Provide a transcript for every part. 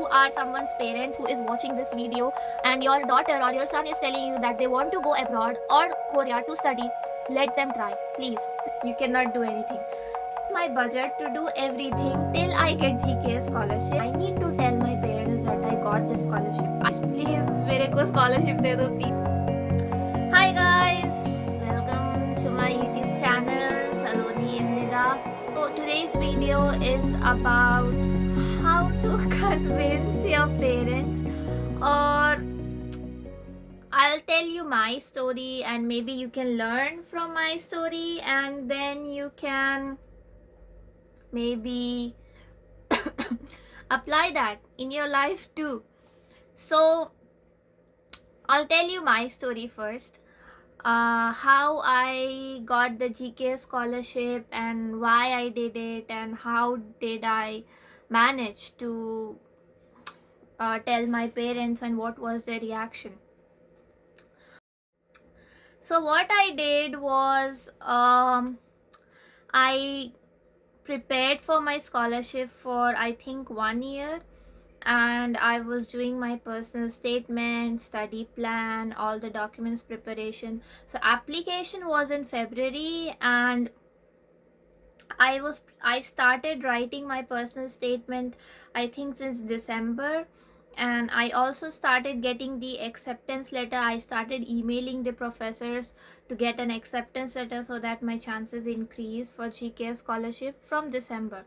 you are someone's parent who is watching this video and your daughter or your son is telling you that they want to go abroad or Korea to study, let them try. Please, you cannot do anything. My budget to do everything till I get GK scholarship. I need to tell my parents that I got the scholarship. Please, मेरे को scholarship दे दो please. Hi guys, welcome to my YouTube channel Saloni Imnida. So today's video is about how to convince your parents, or I'll tell you my story and maybe you can learn from my story and then you can maybe apply that in your life too. So I'll tell you my story first. How I got the GK scholarship and why I did it and how did I manage to tell my parents and what was their reaction. So what I did was I prepared for my scholarship for I think 1 year, and I was doing my personal statement, study plan, all the documents preparation. So application was in February and I started writing my personal statement I think since December, and I also started getting the acceptance letter. I started emailing the professors to get an acceptance letter so that my chances increase for GK scholarship from December.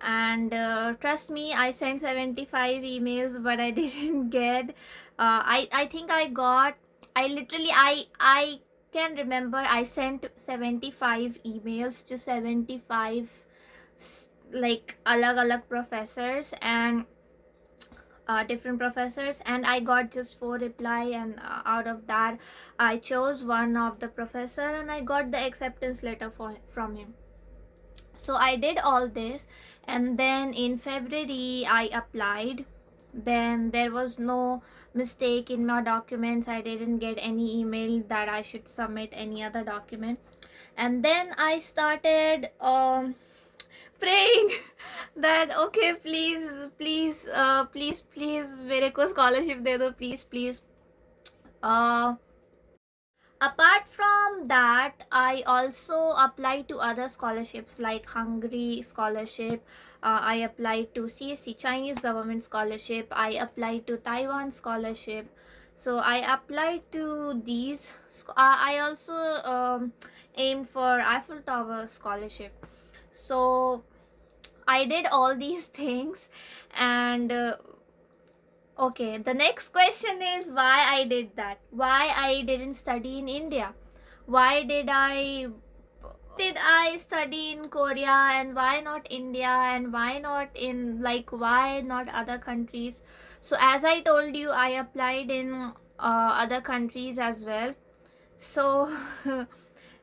And trust me, I sent 75 emails but I didn't get. I think I got, I can remember I sent 75 emails to 75 like alag professors and different professors, and I got just 4 reply, and out of that I chose one of the professor and I got the acceptance letter from him. So I did all this, and then in February I applied. Then there was no mistake in my documents. I didn't get any email that I should submit any other document. And then I started praying that okay, please मेरे को scholarship दे दो, please. Apart from that, I also applied to other scholarships like Hungary scholarship. I applied to CSC, Chinese government scholarship. I applied to Taiwan scholarship. So I applied to these. I also aimed for Eiffel Tower scholarship. So I did all these things, and okay, the next question is why I did that. Why I didn't study in India? Why did I study in Korea, and why not India, and why not in why not other countries? So as I told you, I applied in other countries as well. So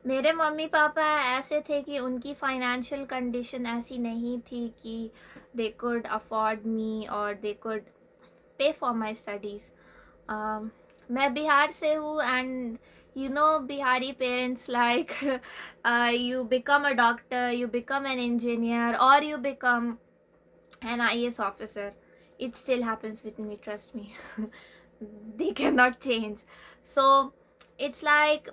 मेरे mummy papa ऐसे थे कि उनकी financial condition ऐसी नहीं थी कि they could afford me or they could pay for my studies. मैं बिहार से हूँ, and you know Bihari parents like you become a doctor, you become an engineer, or you become an IAS officer. It still happens with me, trust me. They cannot change. So it's like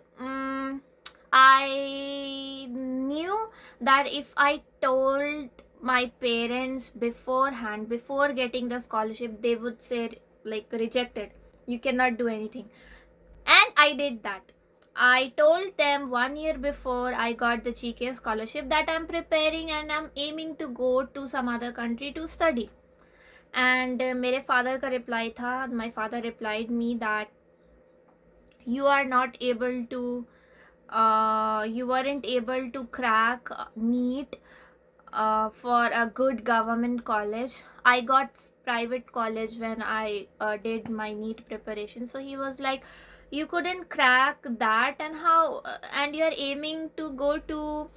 I knew that if I told my parents beforehand, before getting the scholarship, they would say rejected, you cannot do anything. And I did that. I told them 1 year before I got the GK scholarship that I'm preparing and I'm aiming to go to some other country to study. And मेरे father का reply था, my father replied me that you are not able to you weren't able to crack NEET for a good government college. I got private college when I did my NEET preparation. So he was like, you couldn't crack that, and how and you're aiming to go to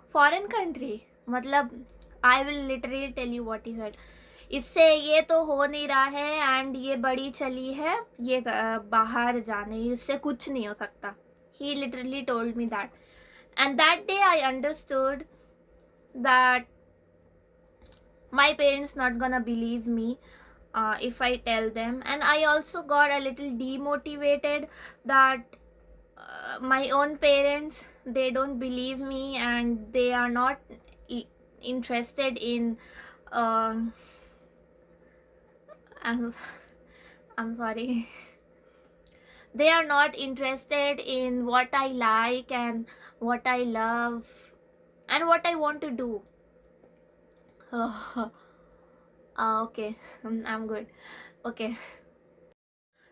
foreign country. मतलब I will literally tell you what he said. इससे ये तो हो नहीं रहा है, and ये बड़ी चली है, ये बाहर जाने, इससे कुछ नहीं हो सकता. He literally told me that. And that day I understood that my parents not gonna believe me. if I tell them. And I also got a little demotivated that my own parents, they don't believe me and they are not interested in um I'm, I'm sorry. They are not interested in what I like and what I love and what I want to do. Okay. I'm good. Okay.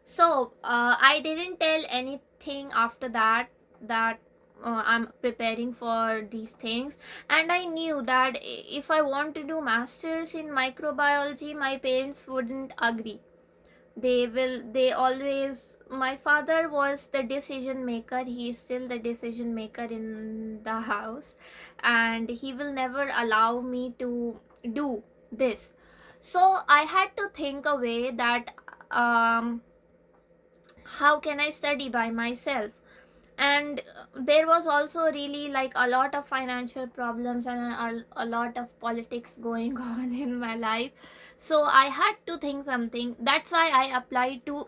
So I didn't tell anything after that, that I'm preparing for these things. And I knew that if I want to do masters in microbiology, my parents wouldn't agree. They always, my father was the decision maker, he is still the decision maker in the house, and he will never allow me to do this. So I had to think a way that how can I study by myself. And there was also really like a lot of financial problems and a lot of politics going on in my life. So I had to think something. That's why I applied to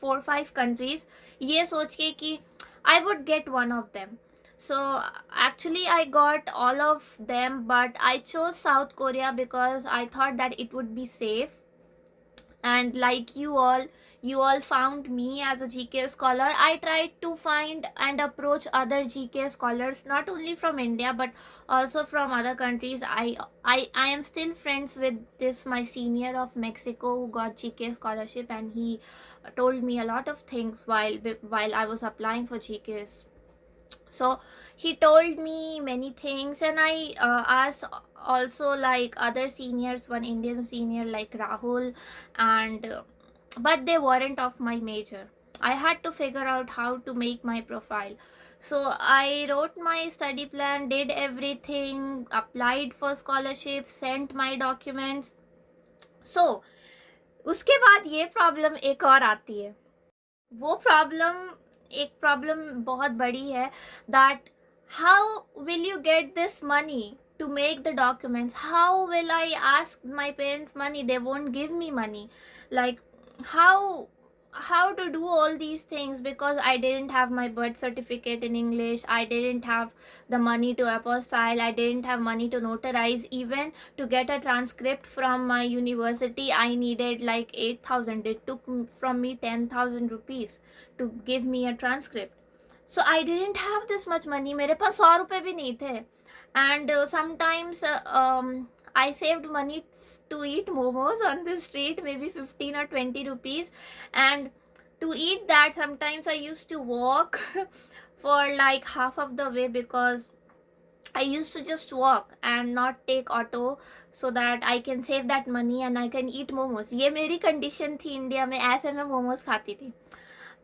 4 5 countries, ye soch ke ki I would get one of them. So actually I got all of them, but I chose South Korea because I thought that it would be safe. And like you all found me as a GK scholar, I tried to find and approach other GK scholars, not only from India but also from other countries. I am still friends with this my senior of Mexico who got GK scholarship, and he told me a lot of things while I was applying for GKs. So he told me many things, and I asked also like other seniors, one Indian senior like Rahul, and but they weren't of my major. I had to figure out how to make my profile. So I wrote my study plan, did everything, applied for scholarship, sent my documents. So उसके बाद ये problem एक और आती है. वो problem, एक problem बहुत बड़ी है, that how will you get this money to make the documents. How will I ask my parents money? They won't give me money. Like how to do all these things, because I didn't have my birth certificate in English, I didn't have the money to apostille, I didn't have money to notarize. Even to get a transcript from my university, I needed like 8,000. It took from me 10,000 rupees to give me a transcript. So I didn't have this much money. मेरे पास 100 रुपए भी नहीं थे. And sometimes I saved money to eat momos on the street, maybe 15 or 20 rupees. And to eat that, sometimes I used to walk for like half of the way, because I used to just walk and not take auto, so that I can save that money and I can eat momos. ये मेरी condition थी India में, ऐसे मैं मोमोज खाती थी.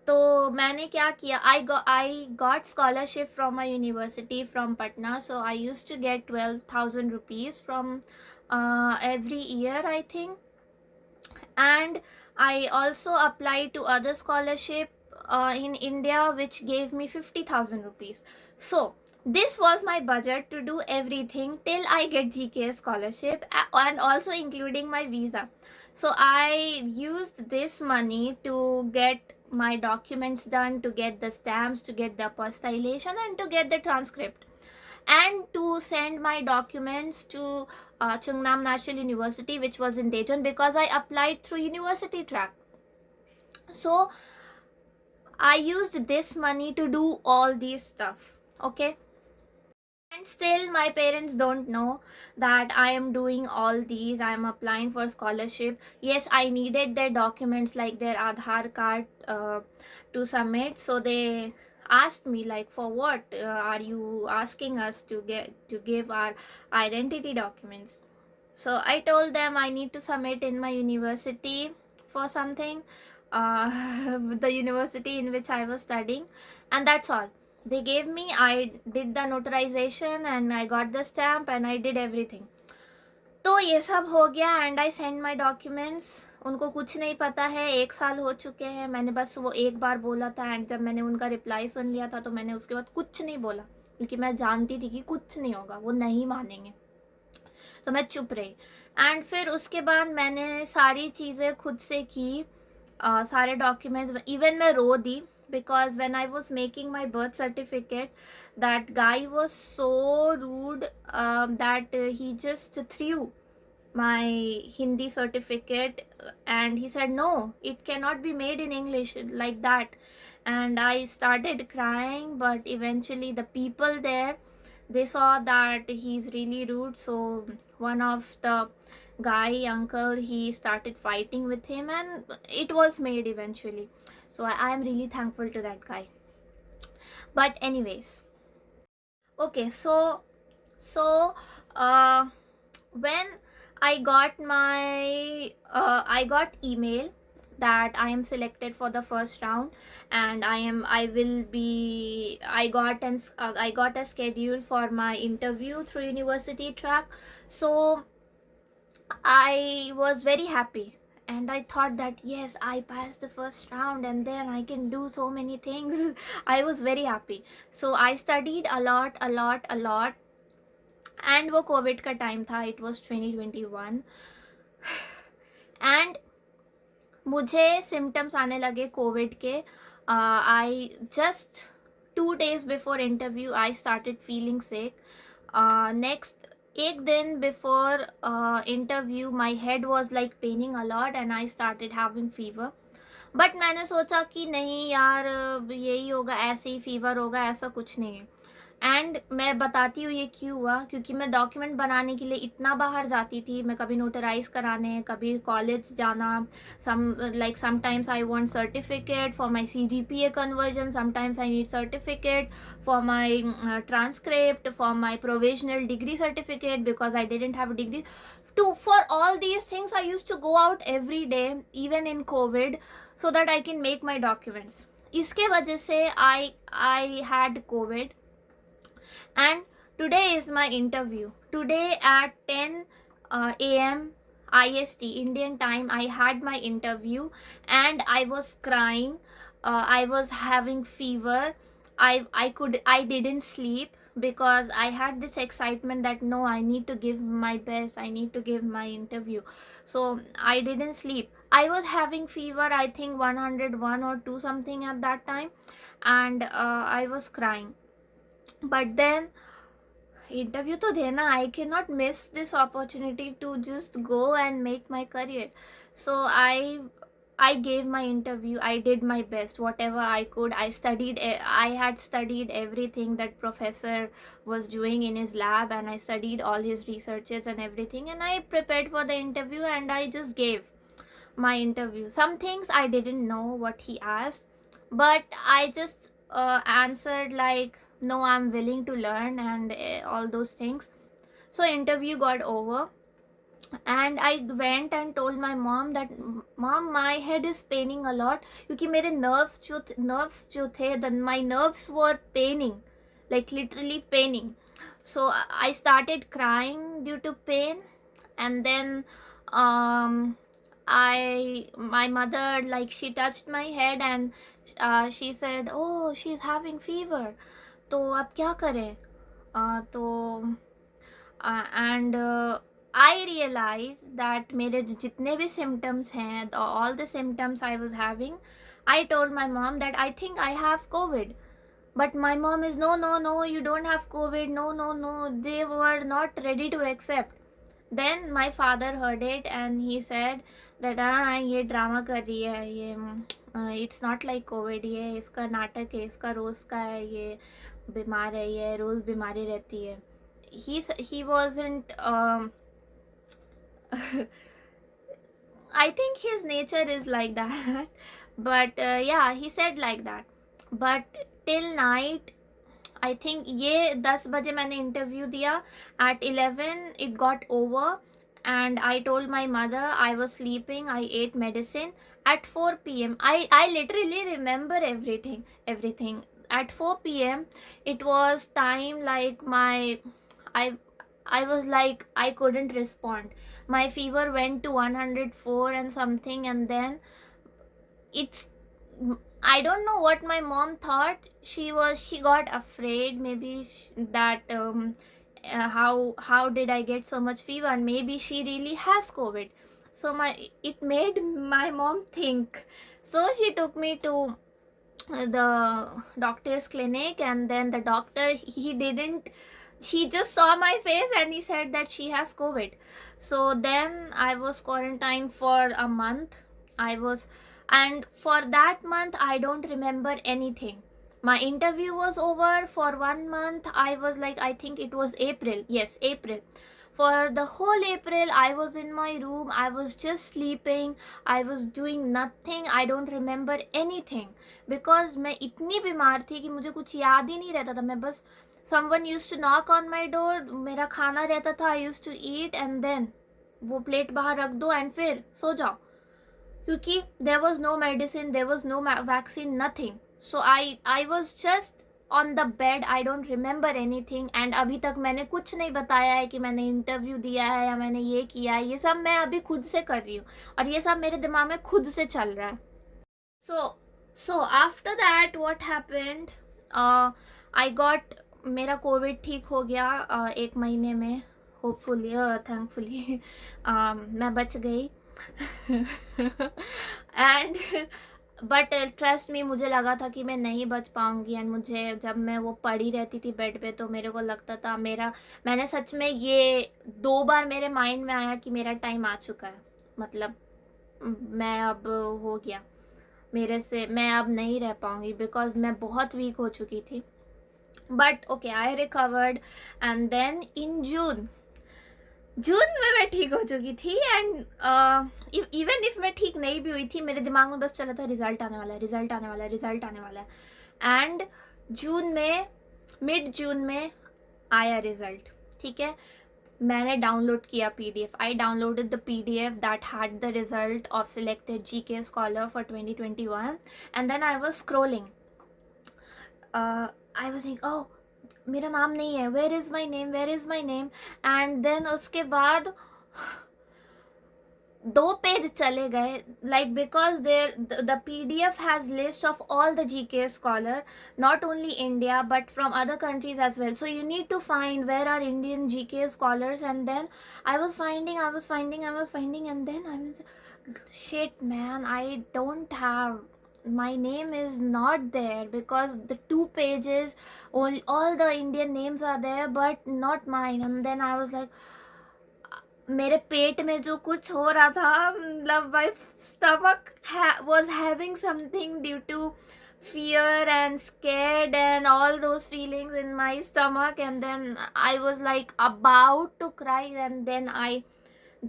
तो मैंने क्या किया, I got scholarship from my university from Patna. So I used to get 12,000 rupees from every year, I think. And I also applied to other scholarship in India, which gave me 50,000 rupees. So this was my budget to do everything till I get GK scholarship, and also including my visa. So I used this money to get my documents done, to get the stamps, to get the apostillation, and to get the transcript, and to send my documents to Chungnam National University, which was in Daejeon, because I applied through university track. So I used this money to do all these stuff. Okay. And still my parents don't know that I am doing all these. I am applying for scholarship. Yes, I needed their documents like their Aadhaar card to submit. So they asked me like, for what are you asking us to give our identity documents? So I told them I need to submit in my university for something, the university in which I was studying, and that's all they gave me. I did the notarization and I got the stamp and I did everything. तो ये सब हो गया and I sent my documents. उनको कुछ नहीं पता है, 1 साल हो चुके हैं. मैंने बस वो एक बार बोला था, एंड जब मैंने उनका रिप्लाई सुन लिया था तो मैंने उसके बाद कुछ नहीं बोला, क्योंकि मैं जानती थी कि कुछ नहीं होगा, वो नहीं मानेंगे. तो मैं चुप रही। एंड फिर उसके बाद मैंने सारी चीज़ें खुद से की, सारे डॉक्यूमेंट्स, इवन मैं रो दी, because when I was making my birth certificate, that guy was so rude, that he just threw my Hindi certificate, and he said no, it cannot be made in English like that. And I started crying, but eventually the people there, they saw that he's really rude, so one of the guy uncle, he started fighting with him, and it was made eventually. So I am really thankful to that guy. But anyways, okay, so uh when I got my I got email that I am selected for the first round, and I got a schedule for my interview through university track. So I was very happy, and I thought that yes, I passed the first round and then I can do so many things. I was very happy. So I studied a lot. And वो covid का time था, it was 2021. And मुझे symptoms आने लगे covid के. I just 2 days before interview I started feeling sick. Next एक दिन before interview my head was like paining a lot and I started having fever. But मैंने सोचा कि नहीं यार, यही होगा, ऐसे ही फीवर होगा, ऐसा कुछ नहीं है. एंड मैं बताती हूँ ये क्यों हुआ, क्योंकि मैं डॉक्यूमेंट बनाने के लिए इतना बाहर जाती थी. मैं कभी नोटराइज कराने, कभी कॉलेज जाना, sometimes I want certificate for my CGPA conversion, sometimes I need certificate for my transcript, for my provisional degree certificate, because I didn't have a degree. For all these things I used to go out every day, even in COVID, so that I can make my documents. इसके वजह से I had COVID. And today is my interview. Today at 10 a.m. IST, Indian time, I had my interview, and I was crying. I was having fever. I didn't sleep because I had this excitement that no, I need to give my best, I need to give my interview. So I didn't sleep. I was having fever, I think 101 or 2 something at that time, and I was crying. But then interview to dena, I cannot miss this opportunity to just go and make my career. So I gave my interview. I did my best, whatever I could. I had studied everything that professor was doing in his lab, and I studied all his researches and everything, and I prepared for the interview, and I just gave my interview. Some things I didn't know what he asked, but I just answered like no, I'm willing to learn, and all those things. So interview got over, and I went and told my mom that mom, my head is paining a lot, क्योंकि मेरे nerves जो थे, then my nerves were paining, like literally paining. So I started crying due to pain, and then my mother, like, she touched my head, and she said, oh, she's having fever, तो अब क्या करें. तो and I realized that मेरे जितने भी symptoms हैं, all the symptoms I was having, I told my mom that I think I have COVID. But my mom is no, you don't have COVID, no, they were not ready to accept. Then my father heard it, and he said that ये drama कर रही है, ये it's not like COVID, ये इसका नाटक है, इसका रोज का है, ये बीमार है, ये रोज बीमारी रहती है. He wasn't I think his nature is like that. But yeah, he said like that. But till night, I think ये 10 बजे मैंने इंटरव्यू दिया. At 11 it got over, and I told my mother I was sleeping. I ate medicine. At 4 p.m. I literally remember everything. At 4 p.m. it was time, like I was like, I couldn't respond. My fever went to 104 and something, and then it's, I don't know what my mom thought. She got afraid, maybe that how did I get so much fever, and maybe she really has COVID. So it made my mom think. So she took me to the doctor's clinic, and then the doctor, she just saw my face and he said that she has COVID. So then I was quarantined for a month. And for that month I don't remember anything. My interview was over. For 1 month I was like, I think it was April. Yes, April. For the whole April I was in my room. I was just sleeping. I was doing nothing. I don't remember anything because मैं इतनी बीमार थी कि मुझे कुछ याद ही नहीं रहता था. मैं बस someone used to knock on my door, मेरा खाना रहता था, I used to eat and then वो प्लेट बाहर रख दो and फिर सो जाओ, क्योंकि there was no medicine, there was no vaccine, nothing. So I was just on the bed. I don't remember anything. and अभी तक मैंने कुछ नहीं बताया है कि मैंने इंटरव्यू दिया है या मैंने ये किया है. ये सब मैं अभी खुद से कर रही हूँ और ये सब मेरे दिमाग में खुद से चल रहा है. So after that what happened, I got, मेरा कोविड ठीक हो गया 1 महीने में, होपफुली, थैंकफुली. मैं बच गई. एंड बट ट्रस्ट मी, मुझे लगा था कि मैं नहीं बच पाऊंगी. एंड मुझे, जब मैं वो पड़ी रहती थी बेड पे, तो मेरे को लगता था मैंने सच में, ये 2 बार मेरे माइंड में आया कि मेरा टाइम आ चुका है. मतलब मैं अब हो गया, मेरे से मैं अब नहीं रह पाऊंगी, बिकॉज मैं बहुत वीक हो चुकी थी. But okay, I recovered. And then in June में मैं ठीक हो चुकी थी. एंड इवन इफ मैं ठीक नहीं भी हुई थी, मेरे दिमाग में बस चला था रिजल्ट आने वाला है, रिजल्ट आने वाला है, रिजल्ट आने वाला है. एंड मिड जून में आया रिजल्ट. ठीक है, मैंने डाउनलोड किया PDF. I downloaded the PDF that had the result of selected GK scholar for 2021. And then I was scrolling. I was like, oh मेरा नाम नहीं है, where is my name, where is my name. And then उसके बाद 2 page चले गए, like because the PDF has list of all the GK scholar, not only India but from other countries as well. So you need to find where are Indian GK scholars. And then I was finding, and then I was, shit man, I don't have, my name is not there, because the 2 pages all the Indian names are there but not mine. And then I was like, मेरे पेट में जो कुछ हो रहा था, मतलब my stomach was having something due to fear and scared and all those feelings in my stomach. And then I was like about to cry, and then I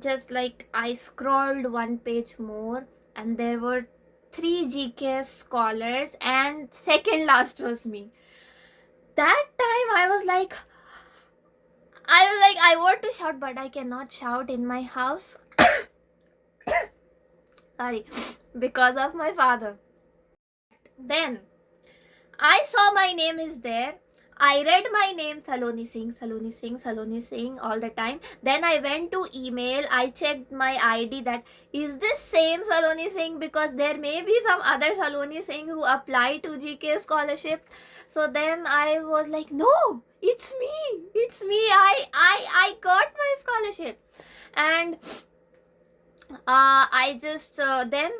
just like, I scrolled 1 page more and there were 3 GK scholars and second last was me. That time I was like, I want to shout but I cannot shout in my house. Sorry, because of my father. Then I saw my name is there. I read my name, Saloni Singh all the time. Then I went to email. I checked my ID that is this same Saloni Singh, because there may be some other Saloni Singh who apply to GK scholarship. So then I was like, no, it's me. I got my scholarship. And I just then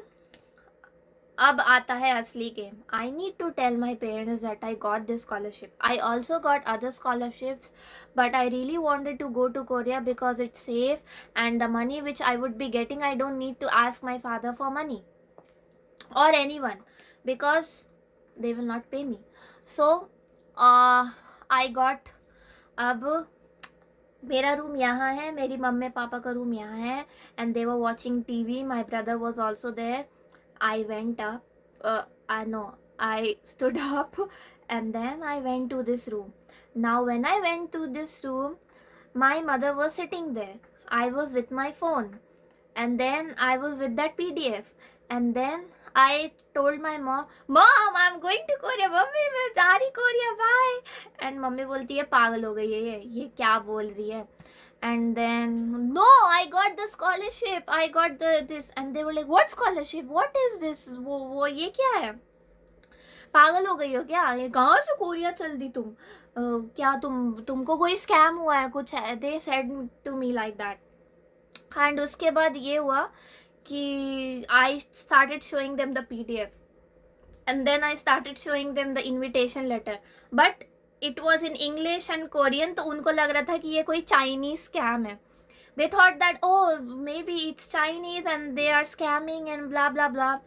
अब आता है असली game. I need to tell my parents that I got this scholarship. I also got other scholarships, but I really wanted to go to Korea because it's safe, and the money which I would be getting, I don't need to ask my father for money or anyone, because they will not pay me. So I got, अब मेरा room यहाँ है, मेरी mummy papa का room यहाँ है, and they were watching TV. My brother was also there. I went up, I stood up, and then I went to this room. Now when I went to this room, my mother was sitting there. I was with my phone, and then I was with that PDF. And then I told my mom, I'm going to Korea. Mummy मैं जा रही Korea, bye. And mummy बोलती है पागल हो गई है ये क्या बोल रही है. And then, no, I got the scholarship, I got this. And they were like, what scholarship, what is this, वो ये क्या है. पागल हो गई हो क्या, ये कहाँ से कोरिया चल दी तुम, क्या तुमको कोई स्कैम हुआ है कुछ है, they said to me like that. And उसके बाद ये हुआ कि I started showing them the PDF, and then I started showing them the invitation letter, but it was in English and Korean, तो उनको लग रहा था कि ये कोई Chinese scam है. They thought that, oh, maybe it's Chinese and they are scamming and blah blah blah.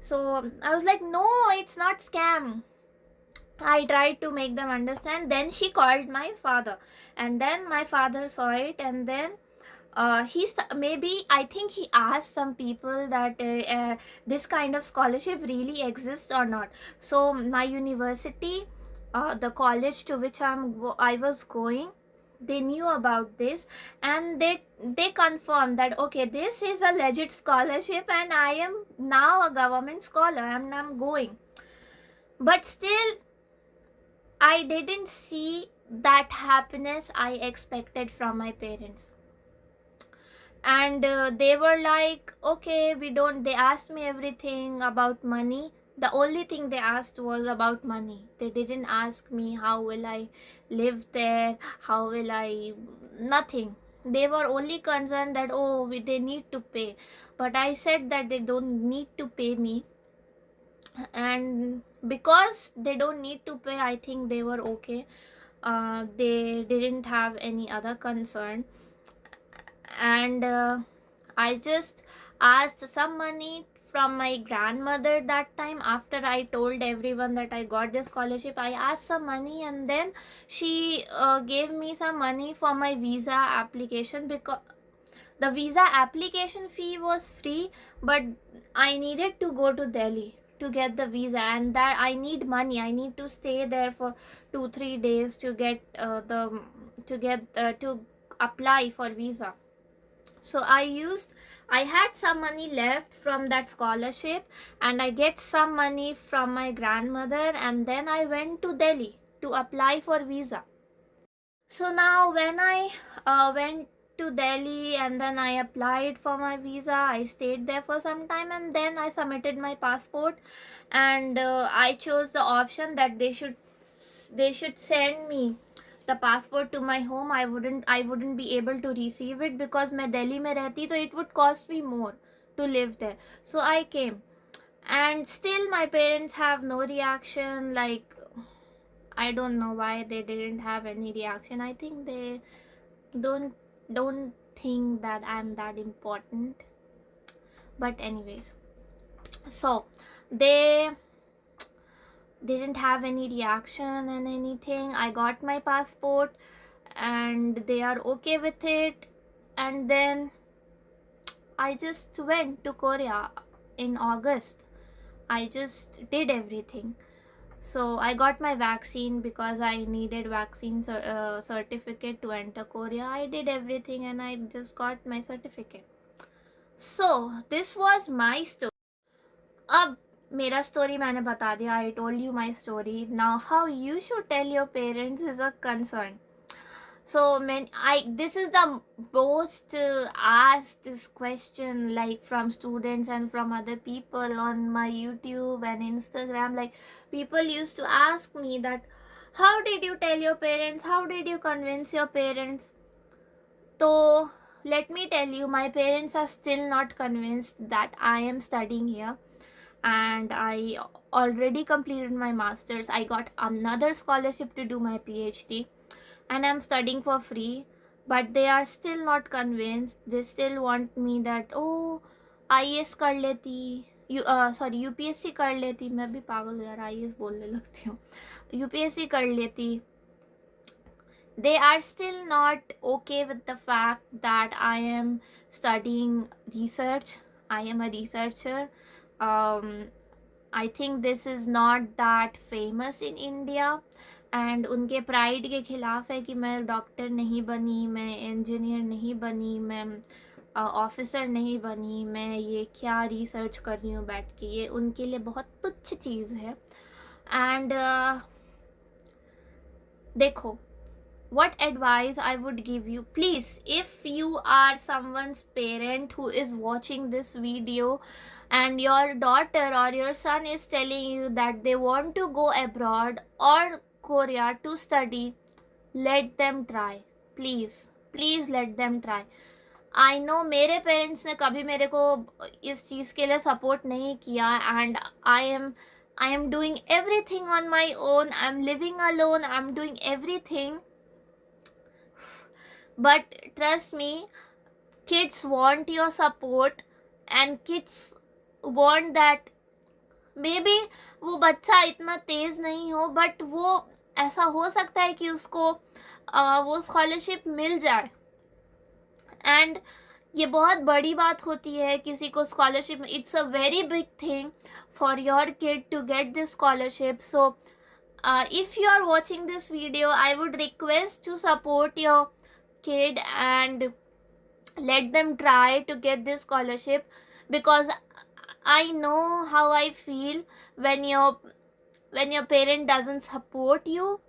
So I was like, no, it's not scam. I tried to make them understand. Then she called my father, and then my father saw it, and then maybe I think he asked some people that this kind of scholarship really exists or not. So my university, the college to which I was going, they knew about this, and they confirmed that okay, this is a legit scholarship and I am now a government scholar and I'm going. But still, I didn't see that happiness I expected from my parents. And they were like, okay, they asked me everything about money. The only thing they asked was about money. They didn't ask me how will I live there, how will I, nothing. They were only concerned that, oh, they need to pay. But I said that they don't need to pay me, and because they don't need to pay, I think they were okay. They didn't have any other concern. And I just asked some money from my grandmother that time. After I told everyone that I got the scholarship, I asked some money, and then she gave me some money for my visa application, because the visa application fee was free, but I needed to go to Delhi to get the visa, and that I need money. I need to stay there for 2-3 days to get to apply for visa. So I had some money left from that scholarship, and I get some money from my grandmother, and then I went to Delhi to apply for visa. So now when I went to Delhi and then I applied for my visa, I stayed there for some time, and then I submitted my passport, and I chose the option that they should send me the passport to my home. I wouldn't be able to receive it because मैं Delhi में रहती, so it would cost me more to live there. So I came, and still my parents have no reaction. Like, I don't know why they didn't have any reaction. I think they don't don't think that I'm that important. But anyways, so they didn't have any reaction and anything. I got my passport and they are okay with it, and then I just went to Korea in August. I just did everything. So I got my vaccine because I needed vaccine certificate to enter Korea. I did everything and I just got my certificate. So this was my story. अब मेरा story मैंने बता दिया. I told you my story. Now how you should tell your parents is a concern. So this is the most asked this question, like from students and from other people on my YouTube and Instagram. Like, people used to ask me that, how did you tell your parents, how did you convince your parents? So let me tell you, my parents are still not convinced that I am studying here, and I already completed my masters. I got another scholarship to do my PhD, and I'm studying for free, but they are still not convinced. They still want me that, oh, IAS कर लेती, UPSC कर लेती. मैं भी पागल हूँ यार, IAS बोलने लगती हूँ. UPSC कर लेती. They are still not okay with the fact that I am studying research. I am a researcher. I think this is not that famous in India. And उनके प्राइड के खिलाफ है कि मैं डॉक्टर नहीं बनी, मैं इंजीनियर नहीं बनी, मैं ऑफिसर नहीं बनी, मैं ये क्या रिसर्च कर रही हूँ बैठ के. ये उनके लिए बहुत तुच्छ चीज़ है. एंड देखो, what advice I would give you, please, if you are someone's parent who is watching this video and your daughter or your son is telling you that they want to go abroad or Korea to study, let them try. Please, please let them try. I know मेरे parents ने कभी मेरे को इस चीज़ के लिए support नहीं किया, and I am doing everything on my own, I am living alone, I am doing everything. But trust me, kids want your support and kids want that. Maybe वो बच्चा इतना तेज नहीं हो, बट वो ऐसा हो सकता है कि उसको वो स्कॉलरशिप मिल जाए. एंड ये बहुत बड़ी बात होती है किसी को scholarship. It's a very big thing for your kid to get this scholarship. So if you are watching this video, I would request to support your kid and let them try to get this scholarship, because I know how I feel when your parent doesn't support you.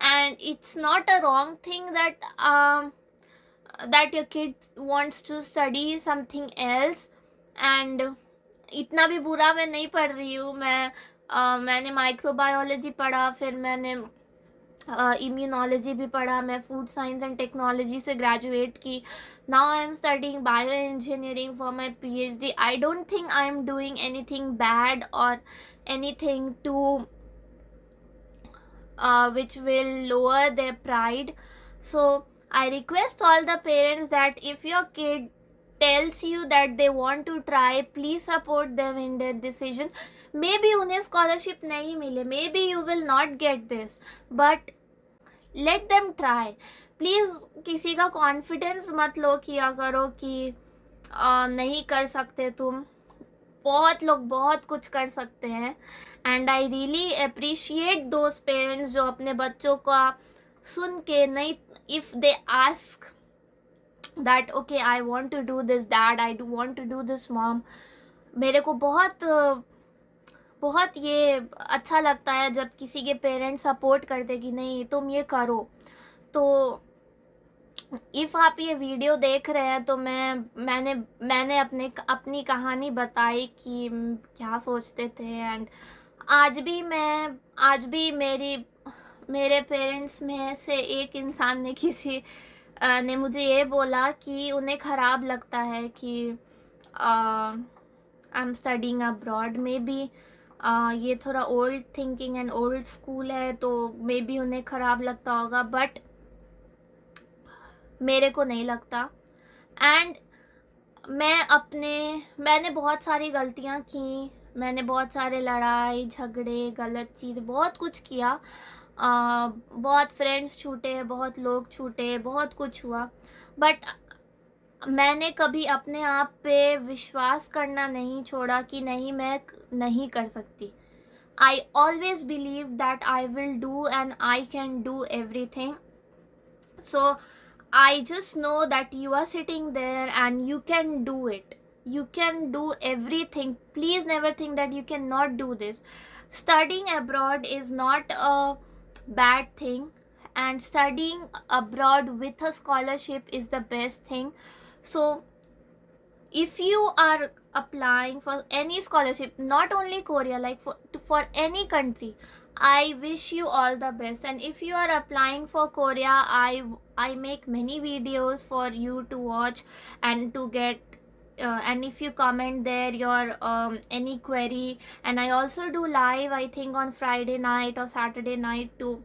And it's not a wrong thing that your kid wants to study something else. And इतना भी बुरा मैं नहीं पढ़ रही हूँ. मैंने microbiology पढ़ा, फिर मैंने इम्यूनोलॉजी भी पढ़ा, मैं फूड साइंस एंड टेक्नोलॉजी से ग्रेजुएट की. Now I am studying bio engineering for my PhD. I don't think I am doing anything bad और anything to which will lower their pride. So I request all the parents that if your kid tells you that they want to try, please support them in their decision. Maybe उन्हें scholarship नहीं मिले, maybe you will not get this, but let them try. Please किसी का confidence मत लो किया करो कि नहीं कर सकते तुम. बहुत लोग बहुत कुछ कर सकते हैं. And I really appreciate those parents जो अपने बच्चों का सुन के नहीं, if they ask that okay I want to do this dad, I do want to do this mom. मेरे को बहुत ये अच्छा लगता है जब किसी के पेरेंट्स सपोर्ट करते कि नहीं तुम ये करो. तो इफ़ आप ये वीडियो देख रहे हैं तो मैंने अपनी कहानी बताई कि क्या सोचते थे. एंड आज भी मेरे पेरेंट्स में से एक इंसान ने ने मुझे ये बोला कि उन्हें ख़राब लगता है कि आई am studying abroad. May be ये थोड़ा old thinking and old school है, तो मे बी उन्हें ख़राब लगता होगा, बट मेरे को नहीं लगता. एंड मैंने बहुत सारी गलतियाँ की, मैंने बहुत सारे लड़ाई झगड़े गलत चीज़ बहुत कुछ किया. बहुत फ्रेंड्स छूटे, बहुत लोग छूटे, बहुत कुछ हुआ, बट मैंने कभी अपने आप पे विश्वास करना नहीं छोड़ा कि नहीं मैं नहीं कर सकती. I always believe that I will do and I can do everything. So I just know that you are sitting there and you can do it. You can do everything. Please never think that you cannot do this. Studying abroad is not a bad thing, and studying abroad with a scholarship is the best thing. So if you are applying for any scholarship, not only Korea, like for any country, I wish you all the best. And if you are applying for Korea, I make many videos for you to watch and to get and if you comment there your any query, and I also do live, I think on Friday night or Saturday night, to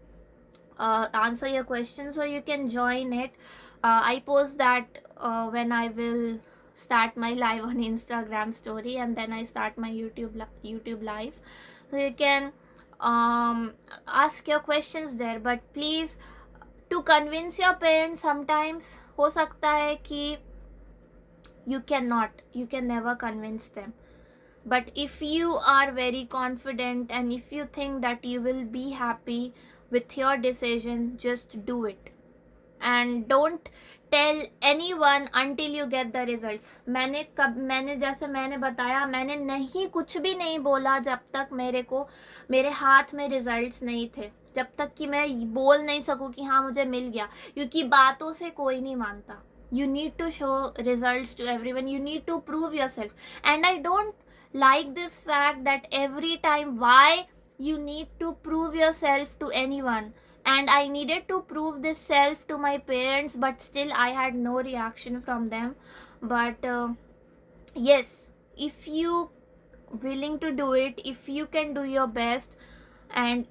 answer your questions, so you can join it. I post that when I will start my live on Instagram story, and then I start my YouTube live, so you can ask your questions there. But please, to convince your parents, sometimes हो सकता है कि you can never convince them, but if you are very confident and if you think that you will be happy with your decision, just do it and don't tell anyone until you get the results. जैसे मैंने बताया, मैंने कुछ भी नहीं बोला जब तक मेरे हाथ में रिजल्ट्स नहीं थे. जब तक कि मैं बोल नहीं सकूं कि हाँ मुझे मिल गया, क्योंकि बातों से कोई नहीं मानता. You need to show results to everyone. You need to prove yourself. And I don't like this fact that every time why you need to prove yourself to anyone. And I needed to prove this self to my parents, but still I had no reaction from them. But yes, if you willing to do it, if you can do your best, and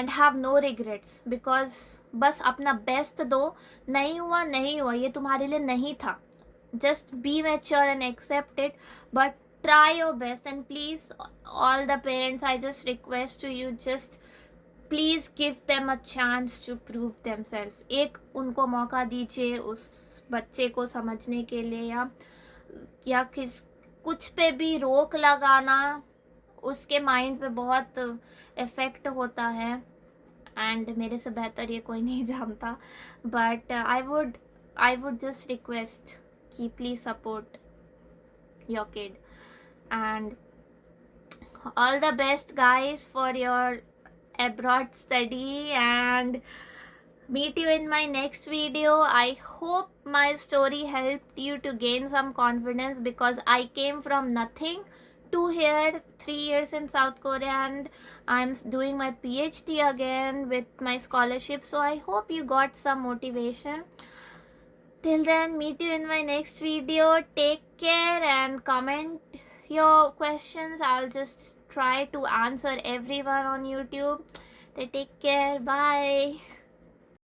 have no regrets, because बस अपना best दो. नहीं हुआ नहीं हुआ, ये तुम्हारे लिए नहीं था. Just be mature and accept it, but try your best. And please, all the parents, I just request to you, just please give them a chance to prove themselves. एक उनको मौका दीजिए उस बच्चे को समझने के लिए, या कुछ पे भी रोक लगाना उसके माइंड पे बहुत इफेक्ट होता है. एंड मेरे से बेहतर ये कोई नहीं जानता. But I would just request कि please support your kid. And all the best guys for your abroad study, and meet you in my next video. I hope my story helped you to gain some confidence, because I came from nothing to here, 3 years in South Korea, and I'm doing my PhD again with my scholarship. So I hope you got some motivation. Till then, meet you in my next video. Take care and comment your questions. I'll just try to answer everyone on YouTube. So take care. Bye.